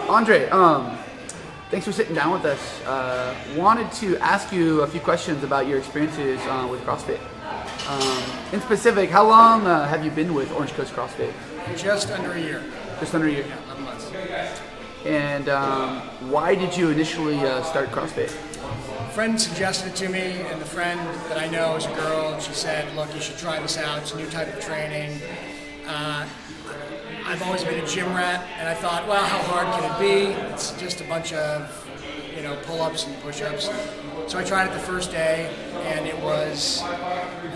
Andre, thanks for sitting down with us. Wanted to ask you a few questions about your experiences with CrossFit. In specific, how long have you been with Orange Coast CrossFit? Just under a year. Just under a year. Yeah, 11 months. And why did you initially start CrossFit? A friend suggested it to me, and the friend that I know is a girl, and she said, look, you should try this out. It's a new type of training. I've always been a gym rat, and I thought, well, how hard can it be? It's just a bunch of, pull-ups and push-ups. So I tried it the first day, and it was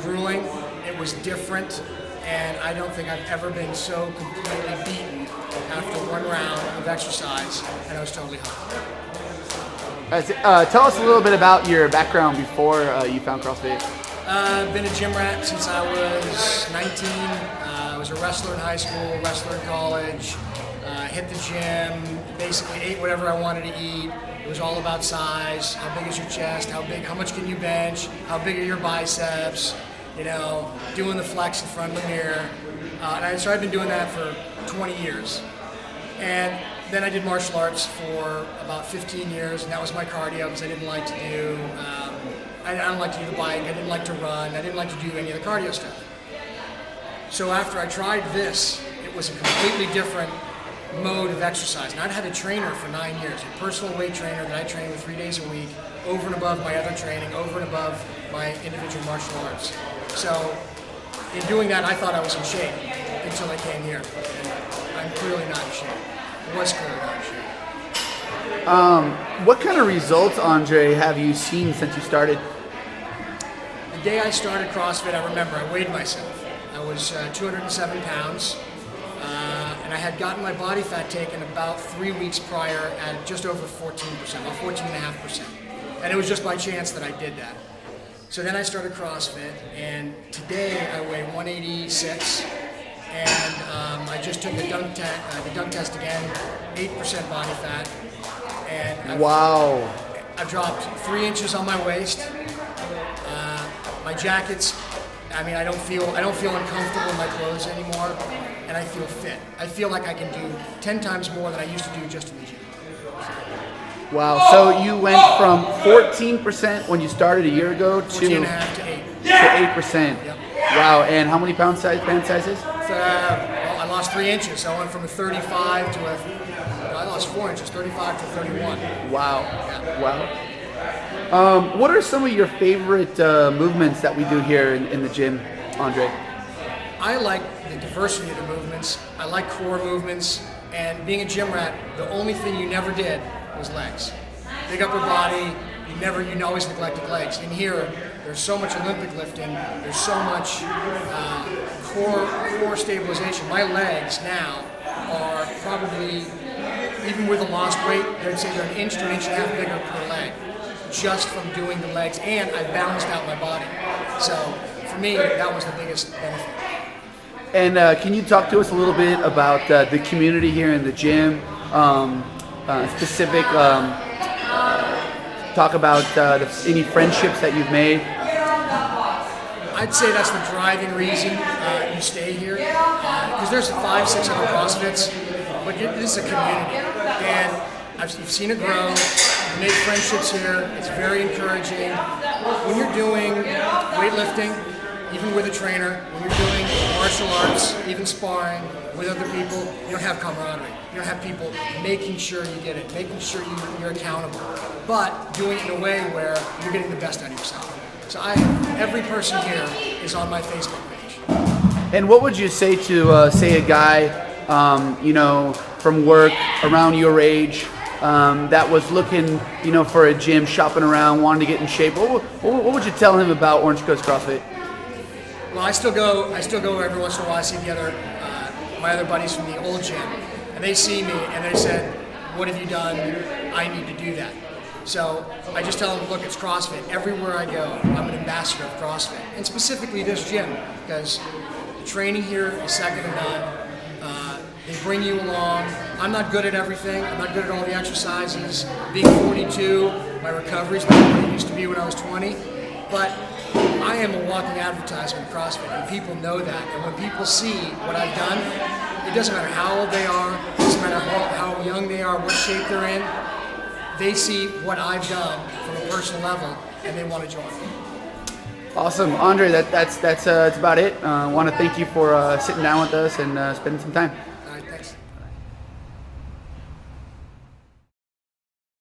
grueling. It was different, and I don't think I've ever been so completely beaten after one round of exercise, and I was totally hooked. Tell us a little bit about your background before you found CrossFit. I've been a gym rat since I was 19. I was a wrestler in high school, wrestler in college, hit the gym, basically ate whatever I wanted to eat. It was all about size. How big is your chest? How much can you bench? How big are your biceps? Doing the flex in front of the mirror. So I've been doing that for 20 years. And then I did martial arts for about 15 years, and that was my cardio because I didn't like to do, I don't like to do the bike, I didn't like to run, I didn't like to do any of the cardio stuff. So after I tried this, it was a completely different mode of exercise. And I'd had a trainer for 9 years, a personal weight trainer that I trained with 3 days a week, over and above my other training, over and above my individual martial arts. So in doing that, I thought I was in shape until I came here. And I'm clearly not in shape. I was clearly not in shape. What kind of results, Andre, have you seen since you started? The day I started CrossFit, I remember I weighed myself. I was 207 pounds, and I had gotten my body fat taken about 3 weeks prior at just over 14%, about 14.5%. And it was just by chance that I did that. So then I started CrossFit, and today I weigh 186, and I just took the dunk test again, 8% body fat, and I've dropped 3 inches on my waist. My jackets, I don't feel uncomfortable in my clothes anymore, and I feel fit. I feel like I can do 10 times more than I used to do just in the gym. Wow, so you went from 14% when you started a year ago to 14.5 to 8. To 8%. Yep. Wow, and how many pant sizes? I lost 3 inches, so I went from a 35 to I lost 4 inches, 35 to 31. Wow, Yeah. wow. What are some of your favorite movements that we do here in the gym, Andre? I like the diversity of the movements. I like core movements, and being a gym rat, the only thing you never did was legs. Big upper body, you always neglected legs. In here, there's so much Olympic lifting, there's so much core stabilization. My legs now are probably, even with a lost weight, I'd say they're an inch to an inch and a half bigger per leg, just from doing the legs, and I balanced out my body. So for me, that was the biggest benefit. And can you talk to us a little bit about the community here in the gym? Talk about any friendships that you've made. I'd say that's the driving reason you stay here, because there's 500-600 CrossFits, but this is a community, and you've seen it grow. You make friendships here. It's very encouraging. When you're doing weightlifting, even with a trainer, when you're doing martial arts, even sparring with other people, you don't have camaraderie. You don't have people making sure you get it, making sure you're accountable, but doing it in a way where you're getting the best out of yourself. So every person here is on my Facebook page. And what would you say to, say, a guy, from work, around your age, that was looking, for a gym, shopping around, wanting to get in shape? What would you tell him about Orange Coast CrossFit? Well, I still go every once in a while. I see my other buddies from the old gym, and they see me and they said, "What have you done? I need to do that." So I just tell them, "Look, it's CrossFit. Everywhere I go, I'm an ambassador of CrossFit, and specifically this gym, because the training here is second to none. They bring you along. I'm not good at everything. I'm not good at all the exercises. Being 42, my recovery's not what it used to be when I was 20, but I am a walking advertisement of CrossFit, and people know that. And when people see what I've done, it doesn't matter how old they are, it doesn't matter how young they are, what shape they're in. They see what I've done from a personal level, and they want to join. Awesome, Andre. That's about it. I want to thank you for sitting down with us and spending some time.